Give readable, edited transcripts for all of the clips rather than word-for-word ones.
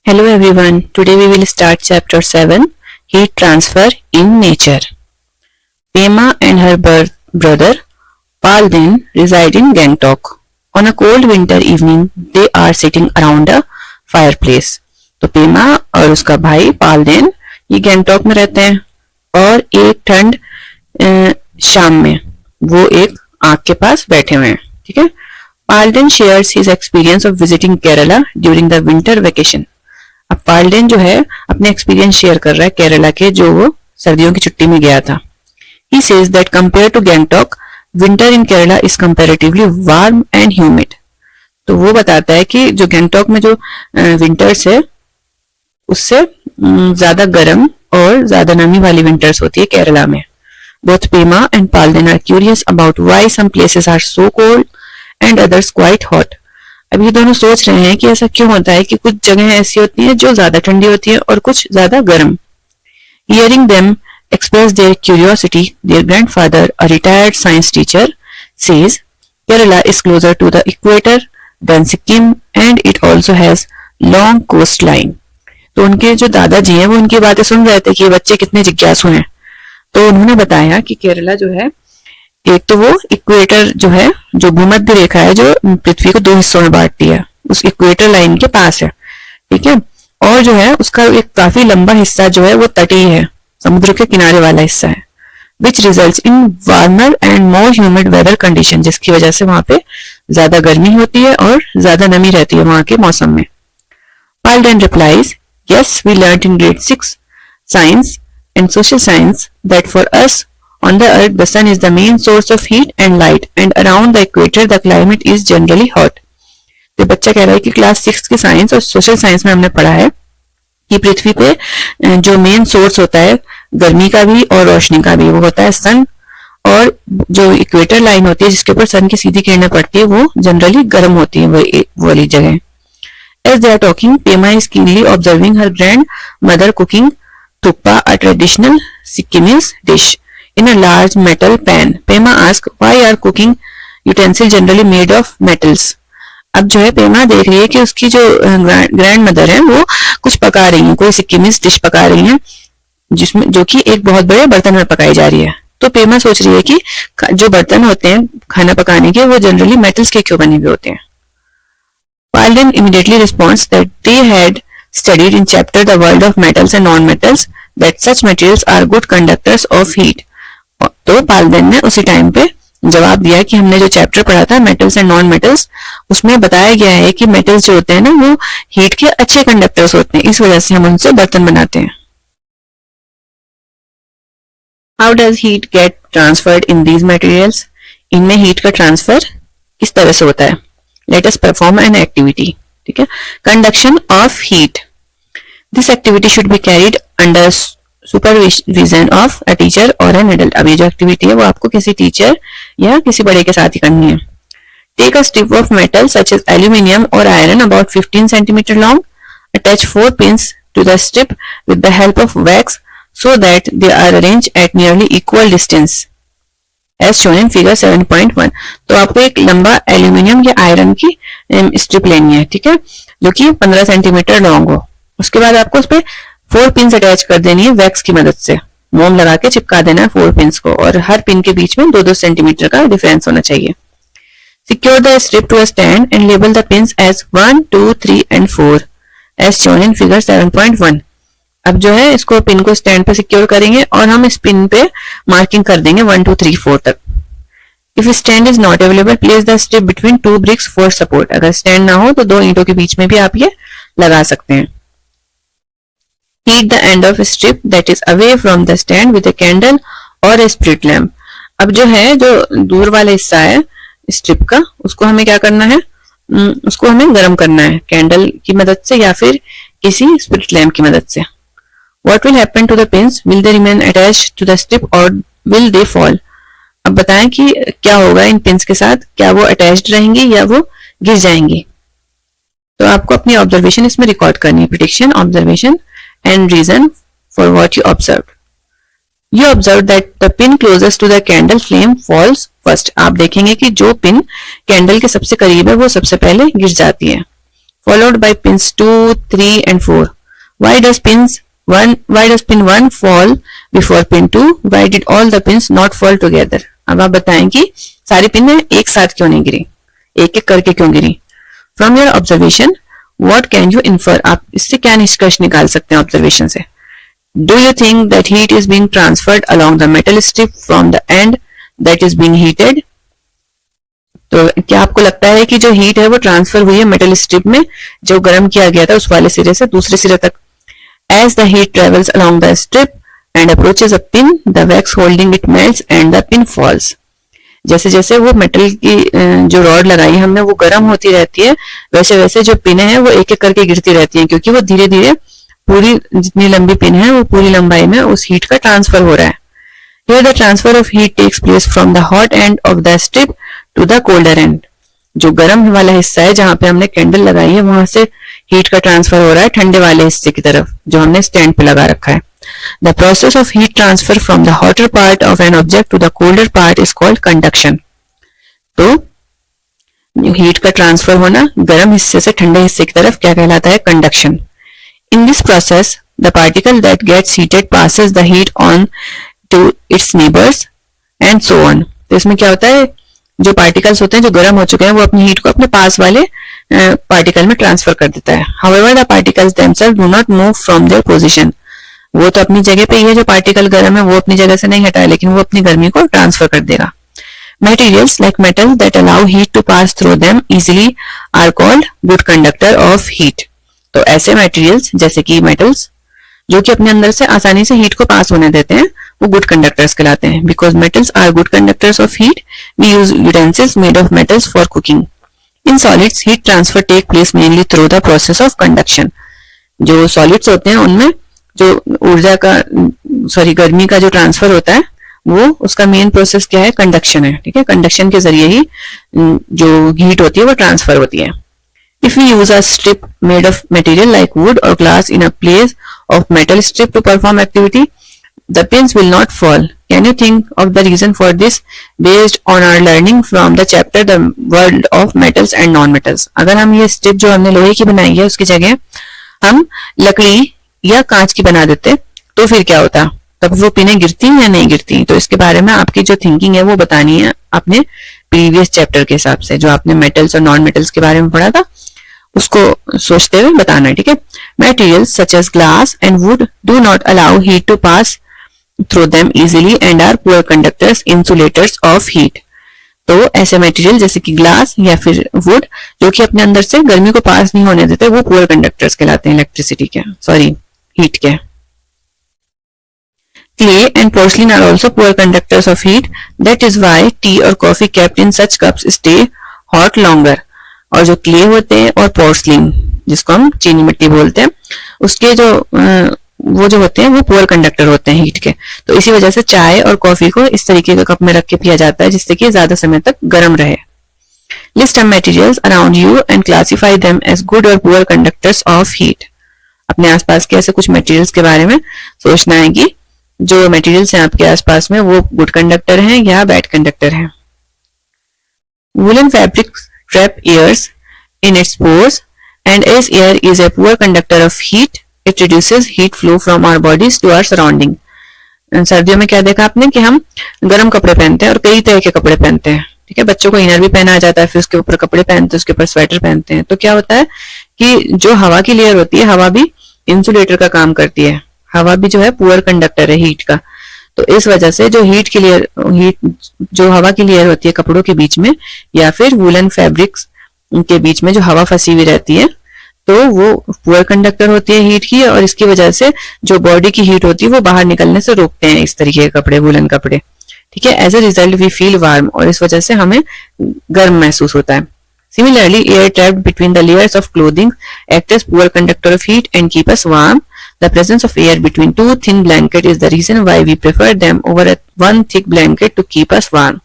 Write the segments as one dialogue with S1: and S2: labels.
S1: Hello everyone, today we will start chapter 7, Heat Transfer in Nature. Pema and her brother Palden reside in Gangtok. On a cold winter evening, they are sitting around a fireplace. तो पेमा और उसका भाई पालदेन ये गैंगटॉक में रहते हैं और एक ठंड शाम में वो एक आग के पास बैठे हुए हैं. ठीक है. Palden shares his experience of visiting Kerala during the winter vacation. अब पालडेन जो है अपने एक्सपीरियंस शेयर कर रहा है केरला के, जो वो सर्दियों की छुट्टी में गया था. He says that compared to Gangtok, winter in Kerala is comparatively warm and humid. तो वो बताता है कि जो गैंगटॉक में जो विंटर्स है उससे ज्यादा गर्म और ज्यादा नमी वाली विंटर्स होती है केरला में. Both Pema and Palden are curious about why some places are so cold and others quite hot. अब ये दोनों सोच रहे हैं कि ऐसा क्यों होता है कि कुछ जगह ऐसी होती हैं जो ज्यादा ठंडी होती है और कुछ ज्यादा गर्म. Hearing them express their curiosity, their grandfather, a retired science teacher, says Kerala is closer to the equator than Sikkim and it also has long coastline. तो उनके जो दादाजी हैं वो उनकी बातें सुन रहे थे कि ये बच्चे कितने जिज्ञासु हैं. तो उन्होंने बताया कि केरला जो है एक तो वो इक्वेटर जो है, जो भूमध्य रेखा है जो पृथ्वी को दो हिस्सों में बांटती है, उस इक्वेटर लाइन के पास है. ठीक है. और जो है उसका एक काफी लंबा हिस्सा जो है वो तटीय है, समुद्र के किनारे वाला हिस्सा है. Which results in warmer and more humid weather condition, जिसकी वजह से वहां पे ज्यादा गर्मी होती है और ज्यादा नमी रहती है वहां के मौसम में. Palden replies, yes, we learned in grade 6 science and social science that for us on the earth the sun is the main source of heat and light and around the equator the climate is generally hot. तो बच्चा कह रहा है कि class 6 की science और social science में हमने पढ़ा है कि पृथ्वी पे जो मेन सोर्स होता है गर्मी का भी और रोशनी का भी वो होता है सन, और जो इक्वेटर लाइन होती है जिसके ऊपर सन की सीधी किरणें पड़ती है वो जनरली गर्म होती है वो वाली जगह. As they are talking, Pema is keenly observing her grandmother cooking thukpa, a traditional Sikkimese dish, in a large metal pan. Pema asks, why are cooking utensils generally made of metals? अब जो है पेमा देख रही है कि उसकी जो grand mother है वो कुछ पका रही है, कोई सिक्किमीज डिश पका रही है जिसमें जो कि एक बहुत बड़े बर्तन में पकाई जा रही है. तो पेमा सोच रही है कि जो बर्तन होते हैं खाना पकाने के वो जनरली मेटल्स के क्यों बने हुए होते हैं. Palden immediately responds that they had studied in chapter The World of Metals and Non-Metals that such materials are good conductors of heat. तो पालदेन ने उसी टाइम पे जवाब दिया कि हमने जो चैप्टर पढ़ा था मेटल्स एंड नॉन मेटल्स उसमें बताया गया है कि मेटल्स जो होते हैं ना वो हीट के अच्छे कंडक्टर्स होते हैं, इस वजह से हम उनसे बर्तन बनाते हैं. How does heat get transferred in these materials? इनमें हीट का ट्रांसफर किस तरह से होता है. Let us perform an activity. ठीक है. Conduction of heat. This activity should be carried under supervision of a teacher or an adult. अब ये जो एक्टिविटी है वो आपको किसी टीचर या किसी बड़े के साथ ही करनी है. Take a strip of metal such as aluminium or iron about 15 centimeter long. Attach 4 pins to the strip with the help of wax so that they are arranged at nearly equal distance. As shown in figure 7.1. तो आपको एक लंबा aluminium या iron की strip लेनी है. ठीक है. जो कि 15 सेंटीमीटर लॉन्ग हो. उसके बाद आपको उस पर 4 पिन अटैच कर देनी है वैक्स की मदद से. मोम लगा के चिपका देना है 4 पिन को और हर पिन के बीच में 2-2 सेंटीमीटर का डिफरेंस होना चाहिए. Secure the strip to a stand and label the pins as 1, 2, 3 and 4 as shown in figure 7.1. अब जो है इसको पिन को स्टैंड पे सिक्योर करेंगे और हम इस पिन पे मार्किंग कर देंगे 1, 2, 3, 4 तक. If stand is not available place the strip between 2 bricks for support. अगर स्टैंड ना हो तो 2 ईंटों के बीच में भी आप ये लगा सकते हैं. Heat the end of strip that is away from the stand with a candle और ए स्प्रिट लैम्प. अब जो है जो दूर वाला हिस्सा है स्ट्रिप का उसको हमें क्या करना है, उसको हमें गर्म करना है कैंडल की मदद से या फिर किसी स्प्रिट लैम्प की मदद से. What will happen to the pins? Will they remain attached to the strip or will they fall? अब बताएं कि क्या होगा इन पिंस के साथ, क्या वो अटैच्ड रहेंगी या वो गिर जाएंगी. तो आपको अपनी ऑब्जर्वेशन इसमें रिकॉर्ड करनी है. Prediction, observation and reason for what you observe. You observe that the pin closest to the candle flame falls first. आप देखेंगे कि जो पिन कैंडल के सबसे करीब है वो सबसे पहले गिर जाती है. followed by pins 2, 3 and 4. Why does pin 1 fall before pin 2? Why did all the pins not fall together? अब आप बताएं कि सारी पिनें एक साथ क्यों नहीं गिरी, एक एक करके क्यों गिरी. From your observation, what can you infer? आप इससे क्या निष्कर्ष निकाल सकते हैं ऑब्जर्वेशन से. Do you think that heat is being transferred along the metal strip from the end that is being heated? तो क्या आपको लगता है कि जो हीट है वो ट्रांसफर हुई है मेटल स्ट्रिप में जो गर्म किया गया था उस वाले सिरे से दूसरे सिरे तक. As the heat travels along the strip and approaches a pin, the wax holding it melts and the pin falls. जैसे जैसे वो मेटल की जो रॉड लगाई हमने वो गर्म होती रहती है, वैसे वैसे जो पिनें हैं वो एक एक करके गिरती रहती हैं, क्योंकि वो धीरे धीरे पूरी जितनी लंबी पिन है वो पूरी लंबाई में उस हीट का ट्रांसफर हो रहा है. Here the transfer of heat takes place from the hot end of the strip to the colder end. जो गर्म वाला हिस्सा है जहां पे हमने कैंडल लगाई है वहां से हीट का ट्रांसफर हो रहा है ठंडे वाले हिस्से की तरफ जो हमने स्टैंड पे लगा रखा है. The process of heat transfer from the hotter part of an object to the colder part is called conduction. तो हीट का ट्रांसफर होना गर्म हिस्से से ठंडे हिस्से की तरफ क्या कहलाता है? Conduction. In this process, the particle that gets heated passes the heat on to its neighbors and so on. तो इसमें क्या होता है, जो पार्टिकल्स होते हैं जो गर्म हो चुके हैं वो अपनी हीट को अपने पास वाले पार्टिकल में ट्रांसफर कर देता है. However, the particles themselves do not move from their position. वो तो अपनी जगह पे ही है, जो पार्टिकल गर्म है वो अपनी जगह से नहीं हटा है, लेकिन वो अपनी गर्मी को ट्रांसफर कर देगा. Materials like metal that allow heat to pass through them easily are called good conductor of heat. तो ऐसे मटेरियल्स जैसे कि मेटल्स जो कि अपने अंदर से आसानी से हीट को पास होने देते हैं वो गुड कंडक्टर्स कहलाते हैं. Because metals are good conductors of heat, we use utensils made of metals for cooking. In solids heat transfer take place mainly through the process of conduction. जो सॉलिड्स होते हैं उनमें जो ऊर्जा का गर्मी का जो ट्रांसफर होता है वो उसका मेन प्रोसेस क्या है? कंडक्शन है. ठीक है, कंडक्शन के जरिए ही जो हीट होती है वो ट्रांसफर होती है. If we use a strip made of material like wood or glass in a place of metal strip to perform activity, the pins will not fall. Can you think of the reason for this based on our learning from the chapter The World of Metals and Non-Metals? अगर हम ये strip जो हमने लोहे की बनाई है उसकी जगह हम लकड़ी या कांच की बना देते तो फिर क्या होता? तब वो पिनें गिरती या नहीं गिरती? तो इसके बारे में आपकी जो थिंकिंग है वो बतानी है अपने प्रीवियस चैप्टर के हिसाब से जो आपने मेटल्स और नॉन मेटल्स के बारे में पढ़ा था उसको सोचते हुए बताना है. ठीक है, materials such as glass and wood do not allow heat to pass through them easily and are poor conductors insulators of heat. तो ऐसे मटेरियल जैसे कि ग्लास या फिर वुड जो कि अपने अंदर से गर्मी को पास नहीं होने देते वो पुअर कंडक्टर्स कहलाते हैं इलेक्ट्रिसिटी के, हीट के. Clay and porcelain are also poor conductors of heat. That is why tea or coffee kept in such cups stay hot longer. और जो क्ले होते हैं और पोर्सलिन जिसको हम चीनी मिट्टी बोलते हैं उसके जो वो जो होते हैं वो पुअर कंडक्टर होते हैं हीट के. तो इसी वजह से चाय और कॉफी को इस तरीके का कप में रख के पिया जाता है जिससे कि ज्यादा समय तक गर्म रहे. List of materials around you and classify them as good or poor conductors of heat. अपने आसपास के ऐसे कुछ मटेरियल्स के बारे में सोचना है कि जो मटेरियल्स हैं आपके आसपास में वो गुड कंडक्टर हैं या बैड कंडक्टर हैं. Woollen fabric trap airs in its pores, and as air is a poor conductor of heat, it reduces heat flow from our bodies to our surrounding. सर्दियों में क्या देखा आपने कि हम गर्म कपड़े पहनते हैं और कई तरह के कपड़े पहनते हैं. ठीक है, बच्चों को इनर भी पहना जाता है, फिर उसके ऊपर कपड़े पहनते हैं, उसके ऊपर स्वेटर पहनते हैं. तो क्या होता है कि जो हवा की लेयर होती है हवा भी इंसुलेटर का काम करती है. हवा भी जो है पुअर कंडक्टर है हीट का. तो इस वजह से जो जो हवा की लेयर होती है कपड़ों के बीच में या फिर वूलन फैब्रिक्स के बीच में जो हवा फंसी हुई रहती है तो वो पुअर कंडक्टर होती है हीट की, और इसकी वजह से जो बॉडी की हीट होती है वो बाहर निकलने से रोकते हैं इस तरीके के कपड़े, वूलन कपड़े. ठीक है, as a result we feel warm, और इस वजह से हमें गर्म महसूस होता है. Similarly, air trapped between the layers of clothing acts as poor conductor of heat and keep us warm. The presence of air between two thin blankets is the reason why we prefer them over one thick blanket to keep us warm.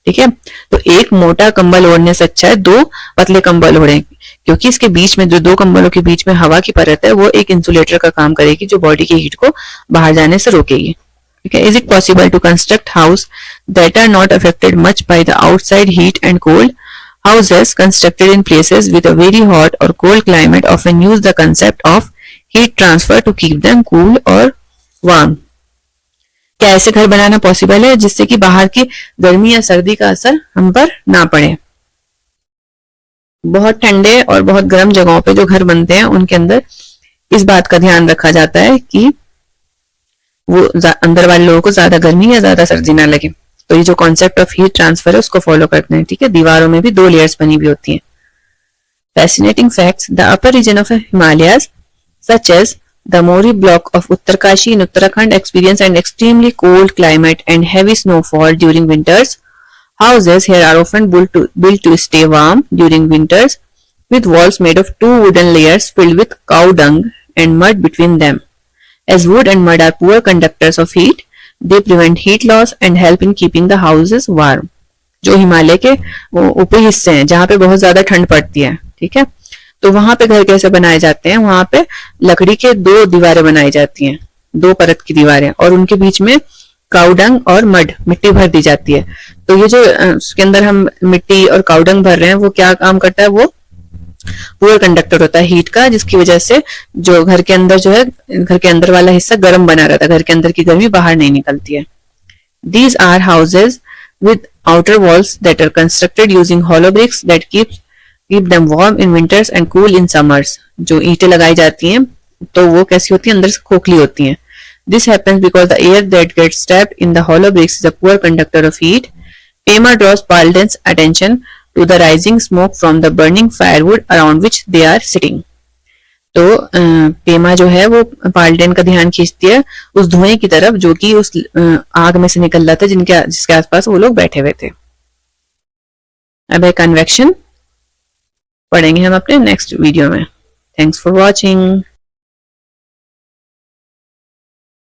S1: ठीक है, तो एक मोटा कंबल ओढ़ने से अच्छा है दो पतले कंबल ओढ़ें, क्योंकि इसके बीच में जो दो कंबलों के बीच में हवा की परत है वो एक इंसुलेटर का काम करेगी जो बॉडी की हीट को बाहर जाने से रोकेगी. ठीक है, is it possible to construct house that are not affected much by the outside heat and cold? Houses constructed in places with a very hot or cold climate often use the concept of heat transfer to keep them cool or warm. क्या ऐसे घर बनाना possible है जिससे कि बाहर की गर्मी या सर्दी का असर हम पर ना पड़े? बहुत ठंडे और बहुत गर्म जगहों पे जो घर बनते हैं उनके अंदर इस बात का ध्यान रखा जाता है कि वो अंदर वाले लोगों को ज्यादा गर्मी या ज्यादा सर्दी ना लगे. तो ये जो कॉन्सेप्ट ऑफ हीट ट्रांसफर है उसको फॉलो करते हैं. ठीक है, दीवारों में भी 2 लेयर्स बनी हुई होती हैं. Fascinating facts: the upper region of Himalayas, such as the Mori block of Uttarkashi in Uttarakhand, experience an extremely cold climate and heavy snowfall during winters. Houses here are often built to stay warm during winters, with walls made of 2 wooden layers filled with cow dung and mud between them. As wood and mud are poor conductors of heat, they prevent heat loss and help in keeping the houses warm. जो हिमालय के ऊपरी हिस्से हैं जहाँ पे बहुत ज्यादा ठंड पड़ती है, ठीक है, तो वहां पे घर कैसे बनाए जाते हैं? वहां पे लकड़ी के 2 दीवारें बनाई जाती हैं, 2 परत की दीवारें, और उनके बीच में काउडंग और मड, मिट्टी भर दी जाती है. तो ये जो उसके अंदर हम मिट्टी और काउडंग भर रहे हैं वो क्या काम करता है? वो पुअर कंडक्टर होता है हीट का, जिसकी वजह से जो घर के अंदर जो है, घर के अंदर वाला हिस्सा गर्म बना रहता है, घर के अंदर की गर्मी बाहर नहीं निकलती है. These are houses with outer walls that are constructed using hollow bricks that keep them warm in winters and cool in summers. जो ईंटें लगाई जाती हैं तो वो कैसी होती हैं? अंदर से खोखली होती हैं. This happens because the air that gets trapped in the hollow bricks is a poor conductor of heat. Pema draws Palden's attention to the rising smoke from the burning firewood around which they are sitting. तो पेमा जो है वो पाल्डेन का ध्यान खींचती है उस धुएं की तरफ जो कि उस आग में से निकल रहा था जिसके आसपास वो लोग बैठे हुए थे. अब है कन्वेक्शन, पढ़ेंगे हम अपने नेक्स्ट वीडियो में. Thanks for watching.